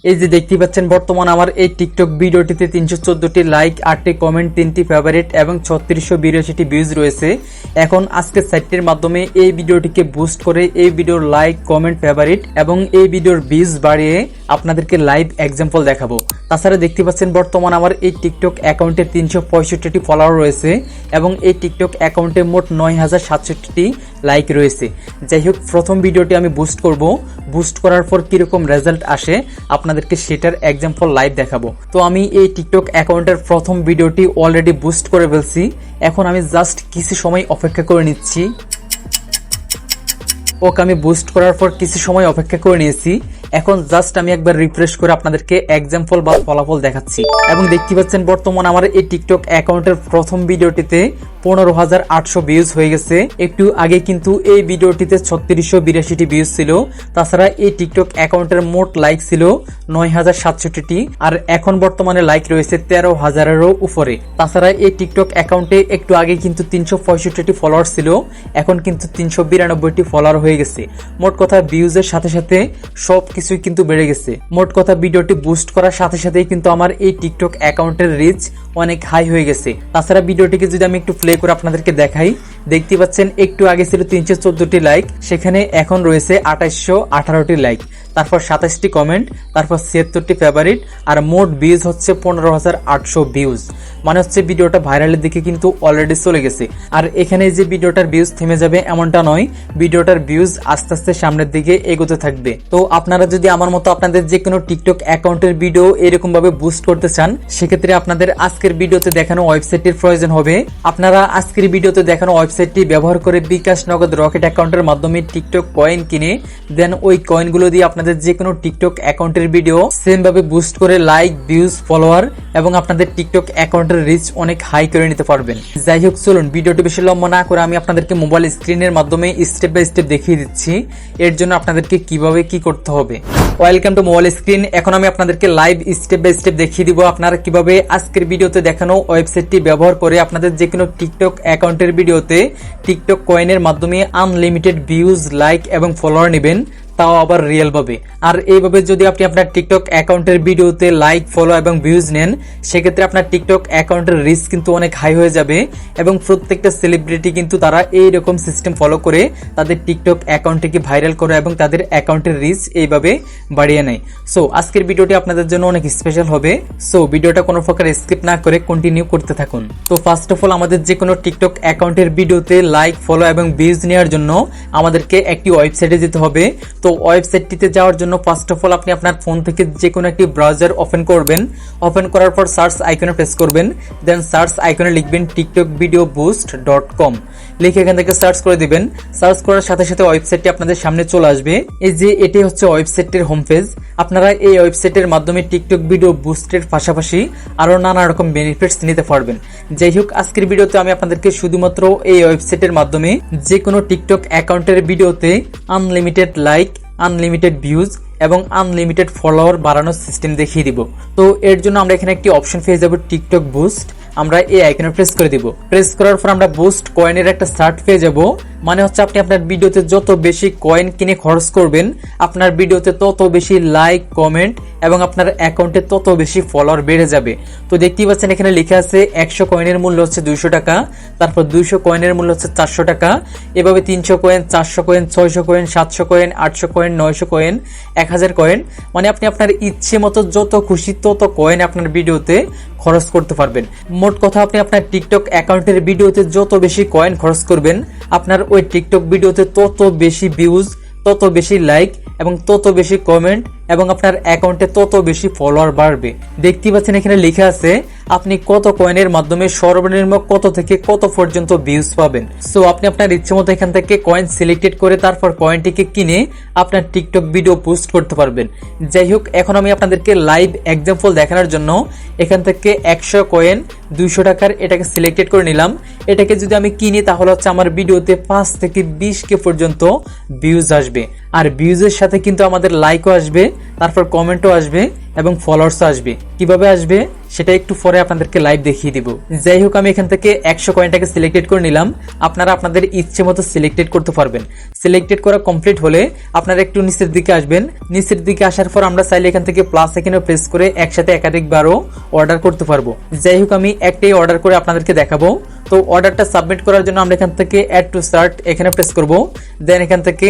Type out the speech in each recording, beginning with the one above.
এই যে দেখতে পাচ্ছেন বর্তমান আমার এই টিকটক ভিডিওটিতে 314টি লাইক, 8টি কমেন্ট, 3টি ফেভারিট এবং 3682টি ভিউজ রয়েছে। এখন আজকে সাইটটির মাধ্যমে এই ভিডিওটিকে বুস্ট করে এই ভিডিওর লাইক, কমেন্ট, ফেভারিট এবং এই ভিডিওর ভিউজ বাড়িয়ে আপনাদেরকে লাইভ এক্সাম্পল দেখাবো। তাছাড়া দেখতে পাচ্ছেন বর্তমান আমার এই টিকটক অ্যাকাউন্টে 365টি ফলোয়ার রয়েছে এবং এই টিকটক অ্যাকাউন্টে মোট 9067টি লাইক রয়েছে। যাই হোক, প্রথম ভিডিওটি আমি বুস্ট করব। বুস্ট করার পর কিরকম রেজাল্ট আসে আপনাদেরকে সেটার এক্সাম্পল লাইভ দেখাবো। তো আমি এই টিকটক অ্যাকাউন্টের প্রথম ভিডিওটি অলরেডি বুস্ট করে ফেলছি। এখন আমি জাস্ট কিছু সময় অপেক্ষা করে নিচ্ছি। ওকে, আমি বুস্ট করার পর কিছু সময় অপেক্ষা করে নিয়েছি। এখন জাস্ট আমি একবার রিফ্রেশ করে আপনাদেরকে এক্সাম্পল বা ফলাফল দেখাচ্ছি। এবং দেখতে পাচ্ছেন বর্তমান আমার এই টিকটক অ্যাকাউন্টের প্রথম ভিডিওটিতে 15,800 ভিউজ হয়ে গেছে। একটু আগে কিন্তু এই ভিডিওটিতে 3682টি ভিউজ ছিল। তাছাড়া এই টিকটক অ্যাকাউন্টের মোট লাইক ছিল 9067টি, আর এখন বর্তমানে লাইক রয়েছে 13,000-এরও উপরে। তাছাড়া এই টিকটক অ্যাকাউন্টে একটু আগে কিন্তু 365টি ফলোয়ার ছিল, এখন কিন্তু 392টি ফলোয়ার হয়ে গেছে। মোট কথা ভিউজের সাথে সাথে সবকিছুই কিন্তু বেড়ে গেছে। মোট কথা ভিডিওটি বুস্ট করার সাথে সাথেই কিন্তু আমার এই টিকটক অ্যাকাউন্টের রিচ অনেক হাই হয়ে গেছে। তাছাড়া ভিডিওটিকে যদি আমি একটু প্লে করে আপনাদেরকে দেখাই, দেখতে পাচ্ছেন একটু আগে ছিল 314টি লাইক, সেখানে এখন রয়েছে 2818টি লাইক, তারপর 27টি কমেন্ট, তারপর 76টি ফেভারিট, আর মোট ভিউজ হচ্ছে 15,800 ভিউজ। মানে হচ্ছে ভিডিওটা ভাইরালের দিকে কিন্তু অলরেডি চলে গেছে। আর এখানে যে ভিডিওটার ভিউজ থেমে যাবে এমনটা নয়, ভিডিওটার ভিউজ আস্তে আস্তে সামনের দিকে এগোতে থাকবে। তো আপনারা যদি আমার মতো আপনাদের যে কোনো টিকটক অ্যাকাউন্টের ভিডিও এরকম ভাবে বুস্ট করতে চান, সেক্ষেত্রে আপনাদের আজকের ভিডিওতে দেখানো ওয়েবসাইটটির প্রয়োজন হবে। আপনারা আজকের ভিডিওতে দেখানো ওয়েবসাইটটি ব্যবহার করে বিকাশ, নগদ, রকেট অ্যাকাউন্টের মাধ্যমে টিকটক কয়েন কিনে দেন ওই কয়েনগুলো দিয়ে আপনাদের যে কোনো টিকটক অ্যাকাউন্টের ভিডিও সেম ভাবে বুস্ট করে লাইক, ভিউজ, ফলোয়ার এবং আপনাদের টিকটক অ্যাকাউন্টের রিচ অনেক হাই করে নিতে পারবেন। যাই হোক, চলুন ভিডিওটি বেশি লম্বা না করে আমি আপনাদেরকে মোবাইল স্ক্রিনের মাধ্যমে স্টেপ বাই স্টেপ দেখিয়ে দিচ্ছি এর জন্য আপনাদেরকে কিভাবে কি করতে হবে। Welcome to mobile screen. এখন আমি আপনাদেরকে লাইভ স্টেপ বাই স্টেপ দেখিয়ে দিব আপনারা কিভাবে আজকের ভিডিওতে দেখানো ওয়েবসাইটটি ব্যবহার করে আপনাদের যে কোনো টিকটক অ্যাকাউন্টের ভিডিওতে টিকটক কয়েনের মাধ্যমে আনলিমিটেড ভিউজ, লাইক এবং ফলোয়ার নেবেন, তাও আবার রিয়েল ভাবে। আর এইভাবে যদি আপনি আপনার টিকটক অ্যাকাউন্টের ভিডিওতে লাইক, ফলো এবং ভিউজ নেন, সেক্ষেত্রে আপনার টিকটক অ্যাকাউন্টের রিচ কিন্তু অনেক হাই হয়ে যাবে এবং প্রত্যেকটা সেলিব্রিটি কিন্তু তারা এইরকম সিস্টেম ফলো করে তাদের টিকটক অ্যাকাউন্টটিকে ভাইরাল করে এবং তাদের অ্যাকাউন্টের রিচ এইভাবে বাড়িয়ে নেয়। সো আজকের ভিডিওটি আপনাদের জন্য অনেক স্পেশাল হবে। সো ভিডিওটা কোনো প্রকার স্কিপ না করে কন্টিনিউ করতে থাকুন। তো ফার্স্ট অফ অল, আমাদের যে কোনো টিকটক অ্যাকাউন্টের ভিডিওতে লাইক, ফলো এবং ভিউজ নেওয়ার জন্য আমাদেরকে একটি ওয়েবসাইটে যেতে হবে। তো ওয়েবসাইটটিতে যাওয়ার জন্য ফার্স্ট অফ অল আপনি আপনার ফোন থেকে যে কোনো একটি ব্রাউজার ওপেন করবেন। ওপেন করার পর সার্চ আইকনে প্রেস করবেন, দেন সার্চ আইকনে লিখবেন tiktokvideoboost.com, লিখে এখান থেকে সার্চ করে দিবেন। সার্চ করার সাথে সাথে ওয়েবসাইটটি আপনাদের সামনে চলে আসবে। এই যে এটি হচ্ছে ওয়েবসাইটের হোম পেজ। আপনারা এই ওয়েবসাইটের মাধ্যমে টিকটক ভিডিও বুস্টের পাশাপাশি আরো নানা রকম বেনিফিটস নিতে পারবেন। যাই হোক, আজকের ভিডিওতে আমি আপনাদেরকে শুধুমাত্র এই ওয়েবসাইটের মাধ্যমে যে কোনো টিকটক অ্যাকাউন্টের ভিডিওতে আনলিমিটেড লাইক, আনলিমিটেড ভিউজ এবং আনলিমিটেড ফলোয়ার বাড়ানোর সিস্টেম দেখিয়ে দিব। তো এর জন্য আমরা এখানে একটি অপশন পেয়ে যাব, টিকটক বুস্ট। আমরা এই আইকনে প্রেস করে দিব। প্রেস করার পর আমরা বুস্ট কয়েনের একটা চার্ট পেয়ে যাব। মানে হচ্ছে আপনি আপনার ভিডিওতে যত বেশি কয়েন কিনে খরচ করবেন, আপনার ভিডিওতে তত বেশি লাইক, কমেন্ট এবং আপনার অ্যাকাউন্টে তত বেশি ফলোয়ার বেড়ে যাবে। তো দেখতেই পাচ্ছেন এখানে লেখা আছে 100 কয়েনের মূল্য হচ্ছে 200 টাকা, তারপর 200 কয়েনের মূল্য হচ্ছে 400 টাকা, এভাবে 300 coin, 400 coin, 600 coin, 700 coin, 800 coin, 900 coin, 1000 coin. মানে আপনি আপনার ইচ্ছে মতো যত খুশি তত কয়েন আপনার ভিডিওতে খরচ করতে পারবেন। মোট কথা, আপনি আপনার টিকটক অ্যাকাউন্টের ভিডিওতে যত বেশি কয়েন খরচ করবেন, আপনার ওই টিকটক ভিডিওতে তত বেশি ভিউজ, তত বেশি লাইক এবং তত বেশি কমেন্ট এবং আপনার অ্যাকাউন্টে তত বেশি ফলোয়ার বাড়বে। দেখতে পাচ্ছেন এখানে লেখা আছে আপনি কত কয়েনের মাধ্যমে সর্বনিম্ন কত থেকে কত পর্যন্ত ভিউজ পাবেন। সো আপনি আপনার ইচ্ছে মতো এখান থেকে কয়েন সিলেক্টেড করে তারপর কয়েনটিকে কিনে আপনার টিকটক ভিডিও পোস্ট করতে পারবেন। যাই হোক, এখন আমি আপনাদেরকে লাইভ এক্সাম্পল দেখানোর জন্য এখান থেকে 100 কয়েন 200 টাকার এটাকে সিলেক্টেড করে নিলাম। এটাকে যদি আমি কিনি তাহলে হচ্ছে আমার ভিডিওতে 5 থেকে 20k পর্যন্ত ভিউজ আসবে। আর ভিউজের সাথে কিন্তু আমাদের লাইকও আসবে, তারপর কমেন্টও আসবে এবং ফলোয়ার্সও আসবে। কিভাবে আসবে সেটা একটু পরে আপনাদেরকে লাইভ দেখিয়ে দিব। যাই হোক, আমি এখান থেকে 100 কয়েনটাকে সিলেক্টেড করে নিলাম। আপনারা আপনাদের ইচ্ছে মতো সিলেক্টেড করতে পারবেন। সিলেক্টেড করা কমপ্লিট হলে আপনারা একটু নিচের দিকে আসবেন। নিচের দিকে আসার পর আমরা চাইলে এখান থেকে প্লাস আইকনে প্রেস করে একসাথে একাধিকবারও অর্ডার করতে পারবো। যাই হোক, আমি একটাই অর্ডার করে আপনাদেরকে দেখাবো। তো অর্ডারটা সাবমিট করার জন্য আমরা এখান থেকে অ্যাড টু সার্ট এখানে প্রেস করব। দেন এখান থেকে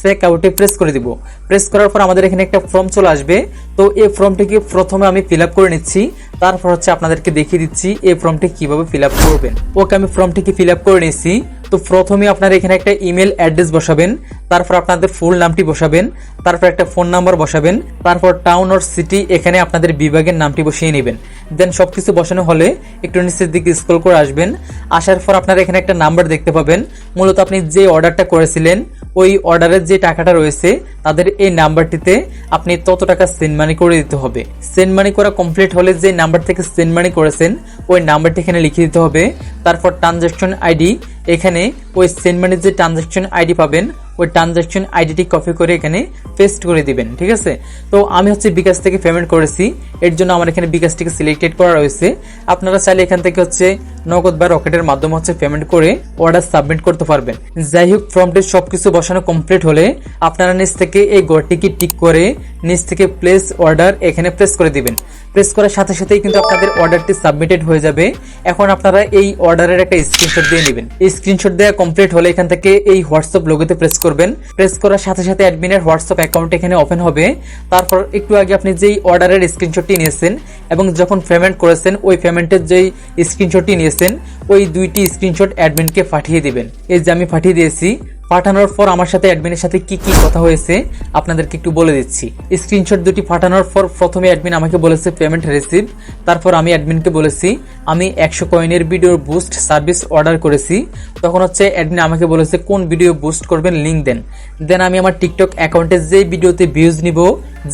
চেক আউটে প্রেস করে দিব। প্রেস করার পর আমাদের এখানে একটা ফর্ম চলে আসবে। তো এই ফর্মটিকে প্রথমে আমি ফিল আপ করে নিচ্ছি, তারপর হচ্ছে আপনাদেরকে দেখিয়ে দিচ্ছি এই ফর্মটি কিভাবে ফিল আপ করবেন। ওকে, আমি ফর্মটিকে ফিল আপ করে নিয়েছি। তো প্রথমে আপনারা এখানে একটা ইমেল অ্যাড্রেস বসাবেন, তারপর আপনাদের ফুল নামটি বসাবেন, তারপর একটা ফোন নাম্বার বসাবেন, তারপর টাউন অর সিটি এখানে আপনাদের বিভাগের নামটি বসিয়ে নেবেন। দেন সবকিছু বসানো হলে একটু নিচের দিকে স্ক্রল করে আসবেন। আসার পর আপনারা এখানে একটা নাম্বার দেখতে পাবেন। মূলত আপনি যে অর্ডারটা করেছিলেন ওই অর্ডারের যে টাকাটা রয়েছে তাদের এই নাম্বারটিতে আপনি তত টাকা সেন্ড মানি করে দিতে হবে। সেন্ড মানি করা কমপ্লিট হলে যে নাম্বার থেকে সেন্ড মানি করেছেন ওই নাম্বারটি এখানে লিখে দিতে হবে। তারপর ট্রানজাকশন আইডি, এখানে ওই সেন্ড মানির যে ট্রানজাকশন আইডি পাবেন ওই ট্রানজাকশন আইডিটি কপি করে এখানে পেস্ট করে দিবেন। ঠিক আছে, তো আমি হচ্ছে বিকাশ থেকে পেমেন্ট করেছি, এর জন্য আমার এখানে বিকাশটিকে সিলেক্টেড করা রয়েছে। আপনারা চাইলে এখান থেকে হচ্ছে নগদ বা রকেটের মাধ্যমে হচ্ছে পেমেন্ট করে অর্ডার সাবমিট করতে পারবেন। যাই হোক, ফর্মটির সবকিছু বসানো কমপ্লিট হলে আপনারা নিচ থেকে এই ঘরটিকে টিক করে নিচ থেকে প্লেস অর্ডার এখানে প্রেস করে দিবেন। প্রেস করার সাথে সাথেই কিন্তু আপনাদের অর্ডারটি সাবমিটেড হয়ে যাবে। এখন আপনারা এই অর্ডারের একটা স্ক্রিনশট দিয়ে নেবেন। এই স্ক্রিনশট দেওয়া কমপ্লিট হলে এখান থেকে এই হোয়াটসঅ্যাপ লোগোতে প্রেস করবেন। প্রেস করার সাথে সাথে অ্যাডমিনের হোয়াটসঅ্যাপ অ্যাকাউন্ট এখানে ওপেন হবে। তারপর একটু আগে আপনি যেই অর্ডারের স্ক্রিনশটটি নিয়েছেন এবং যখন পেমেন্ট করেছেন ওই পেমেন্টের যেই স্ক্রিনশটটি নিয়েছেন ওই দুইটি স্ক্রিনশট অ্যাডমিনকে পাঠিয়ে দিবেন। এই যে আমি পাঠিয়ে দিয়েছি। পাঠানোর পর আমার সাথে অ্যাডমিনের সাথে কি কি কথা হয়েছে আপনাদেরকে একটু বলে দিচ্ছি। স্ক্রিনশট দুটি পাঠানোর পর প্রথমে অ্যাডমিন আমাকে বলেছে পেমেন্ট রিসিভ। তারপর আমি অ্যাডমিনকে বলেছি আমি 100 কয়েনের ভিডিও বুস্ট সার্ভিস অর্ডার করেছি। তখন হচ্ছে অ্যাডমিন আমাকে বলেছে কোন ভিডিও বুস্ট করবেন লিংক দেন। দেন আমি আমার টিকটক অ্যাকাউন্টে যে ভিডিওতে ভিউজ নিব,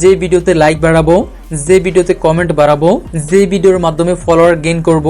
যে ভিডিওতে লাইক বাড়াবো, যে ভিডিওতে কমেন্ট বাড়াবো, যে ভিডিওর মাধ্যমে ফলোয়ার গেইন করব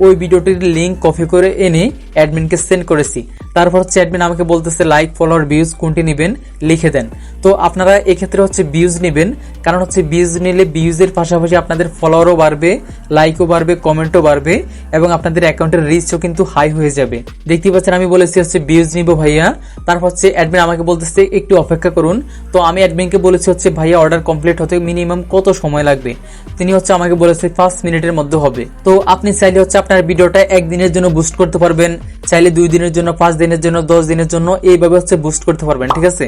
ওই ভিডিওটির লিংক কপি করে এনে অ্যাডমিনকে সেন্ড করেছি। তারপর হচ্ছে অ্যাডমিন আমাকে বলতেছে লাইক ফলোয়ার ভিউজ কোনটি নেবেন লিখে দেন। তো আপনারা এক্ষেত্রে হচ্ছে ভিউজ নেবেন, কারণ হচ্ছে ভিউজ নিলে ভিউজের পাশাপাশি আপনাদের ফলোয়ারও বাড়বে, লাইকও বাড়বে, কমেন্টও বাড়বে এবং আপনাদের অ্যাকাউন্টের রিচও কিন্তু হাই হয়ে যাবে। দেখতে পাচ্ছেন আমি বলেছি হচ্ছে ভিউজ নিব ভাইয়া। তারপর হচ্ছে অ্যাডমিন আমাকে বলতেছে একটু অপেক্ষা করুন। তো আমি অ্যাডমিনকে বলেছি হচ্ছে ভাইয়া অর্ডার কমপ্লিট হতে মিনিমাম কত সময় লাগবে। তিনি হচ্ছে আমাকে বলেছে 5 মিনিটের মধ্যে হবে। তো আপনি চাইলে হচ্ছে আপনার ভিডিওটা একদিনের জন্য বুস্ট করতে পারবেন, চাইলে 2 দিনের জন্য, 5 দিনের জন্য, 10 দিনের জন্য এইভাবে হচ্ছে বুস্ট করতে পারবেন। ঠিক আছে,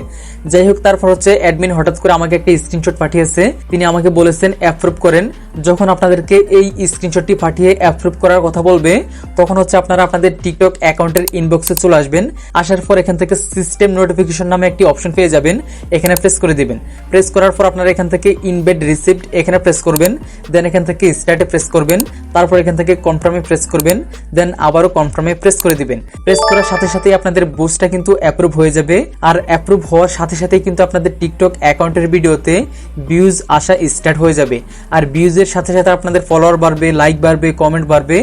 যাই হোক, তারপর হচ্ছে অ্যাডমিন হঠাৎ করে আমাকে একটা স্ক্রিনশট পাঠিয়েছে। তিনি আমাকে বলেছেন অ্যাপ্রুভ করেন। যখন আপনাদেরকে এই স্ক্রিনশটটি পাঠিয়ে অ্যাপ্রুভ করার কথা বলবে তখন হচ্ছে আপনারা আপনাদের টিকটক অ্যাকাউন্টের ইনবক্সে চলে আসবেন। আসার পর এখান থেকে সিস্টেম নোটিফিকেশন নামে একটি অপশন পেয়ে যাবেন, এখানে প্রেস করে দিবেন। প্রেস করার পর আপনারা এখান থেকে ইনবেড রিসিপ্ট এখানে প্রেস করবেন। দেন এখান থেকে স্টার্টে প্রেস করবেন। তারপর এখান থেকে কনফার্মে প্রেস করবেন। দেন আবারও কনফার্মে প্রেস করে দিবেন। প্রেস করার সাথে সাথে আপনাদের বুস্টটা কিন্তু অ্যাপ্রুভ হয়ে যাবে। আর অ্যাপ্রুভ হওয়ার সাথে সাথেই কিন্তু আপনাদের টিকটক অ্যাকাউন্টের ভিডিওতে ভিউজ আসা স্টার্ট হয়ে যাবে। আর ভিউজের সাথে সাথে আপনাদের ফলোয়ার বাড়বে, লাইক বাড়বে, কমেন্ট বাড়বে,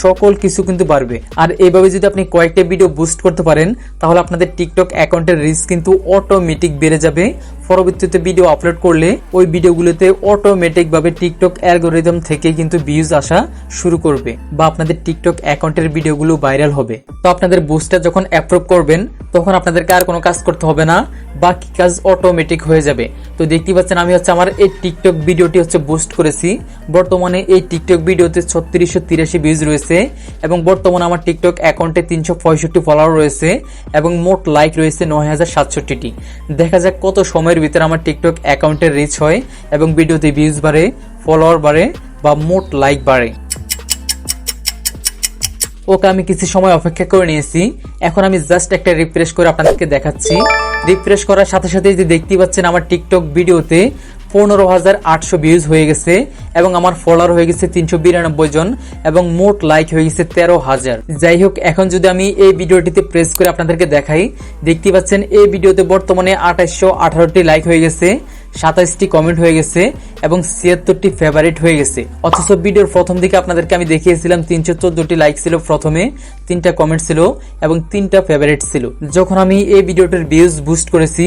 সকল কিছু কিন্তু বাড়বে। আর এইভাবে যদি আপনি কয়েকটা ভিডিও বুস্ট করতে পারেন তাহলে আপনাদের টিকটক অ্যাকাউন্টের রিচ কিন্তু অটোমেটিক বেড়ে যাবে। পরবর্তীতে ভিডিও আপলোড করলে ওই ভিডিওগুলোতে অটোমেটিক ভাবে টিকটক অ্যালগোরিদম থেকে কিন্তু ভিউজ আসা শুরু করবে বা আপনাদের টিকটক অ্যাকাউন্টের ভিডিওগুলো ভাইরাল হবে। তো আপনাদের বুস্টটা যখন অ্যাপ্রুভ করবেন তখন আপনাদেরকে আর কোনো কাজ করতে হবে না, বাকি কাজ অটোমেটিক হয়ে যাবে। তো দেখতে পাচ্ছেন আমি হচ্ছে আমার এই টিকটক ভিডিওটি হচ্ছে বুস্ট করেছি। বর্তমানে এই টিকটক ভিডিওতে 3683 ভিউজ রয়েছে এবং বর্তমানে আমার টিকটক অ্যাকাউন্টে 365 ফলোয়ার রয়েছে এবং মোট লাইক রয়েছে 9067টি। দেখা যাক কত সময়ের ভিতরে আমার টিকটক অ্যাকাউন্টের রিচ হয় এবং ভিডিওতে ভিউজ বাড়ে, ফলোয়ার বাড়ে বা মোট লাইক বাড়ে। ওকে, আমি কিছু সময় অপেক্ষা করে নিয়েছি। এখন আমি জাস্ট একটা রিফ্রেশ করে আপনাদেরকে দেখাচ্ছি। রিফ্রেশ করার সাথে সাথে যে দেখতে পাচ্ছেন আমার টিকটক ভিডিওতে 15,800 ভিউজ হয়ে গেছে এবং আমার ফলোয়ার হয়ে গেছে 392 জন এবং মোট লাইক হয়ে গেছে 13,000। যাই হোক, এখন যদি আমি এই ভিডিওটিতে প্রেস করে আপনাদেরকে দেখাই, দেখতে পাচ্ছেন এই ভিডিওতে বর্তমানে 2818টি লাইক হয়ে গেছে, 27টি কমেন্ট হয়ে গেছে এবং 76টি ফেভারিট হয়ে গেছে। অথচ ভিডিওর প্রথম দিকে আপনাদেরকে আমি দেখিয়েছিলাম 314টি লাইক ছিল, প্রথমে 3টা কমেন্ট ছিল এবং 3টা ফেভারিট ছিল। যখন আমি এই ভিডিওটির ভিউজ বুস্ট করেছি,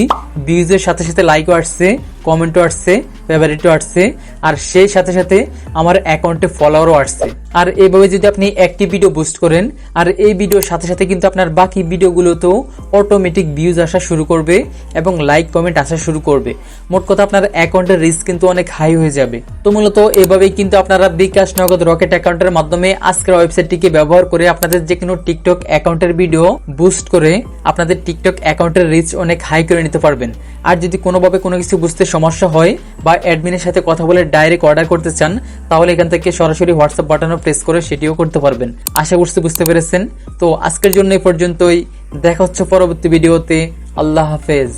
ভিউজের সাথে সাথে লাইকও আসছে, কমেন্টও আসছে, ফেভারিটও আসছে, আর সেই সাথে সাথে আমার অ্যাকাউন্টে ফলোয়ারও আসছে। আর এইভাবে যদি আপনি একটি ভিডিও বুস্ট করেন, আর এই ভিডিওর সাথে সাথে কিন্তু আপনার বাকি ভিডিওগুলোতেও অটোমেটিক ভিউজ আসা শুরু করবে এবং লাইক কমেন্ট আসা শুরু করবে। মোট কথা আপনার অ্যাকাউন্টের রিস্ক কিন্তু অনেক হাই হয়ে যাবে। তো মূলত এভাবেই কিন্তু আপনারা বিকাশ নগদ রকেট অ্যাকাউন্টের মাধ্যমে আজকের ওয়েবসাইটটিকে ব্যবহার করে আপনাদের যে কোনো টিকটক অ্যাকাউন্টের ভিডিও বুস্ট করে আপনাদের টিকটক অ্যাকাউন্টের রিচ অনেক হাই করে নিতে পারবেন। আর যদি কোনোভাবে কোনো কিছু বুঝতে সমস্যা হয় বা অ্যাডমিনের সাথে কথা বলে ডাইরেক্ট অর্ডার করতে চান, তাহলে এখান থেকে সরাসরি হোয়াটসঅ্যাপ বাটনও প্রেস করে সেটিও করতে পারবেন। আশা করছি বুঝতে পেরেছেন। তো আজকের জন্য এই পর্যন্তই, দেখা হচ্ছে পরবর্তী ভিডিওতে। আল্লাহ হাফেজ।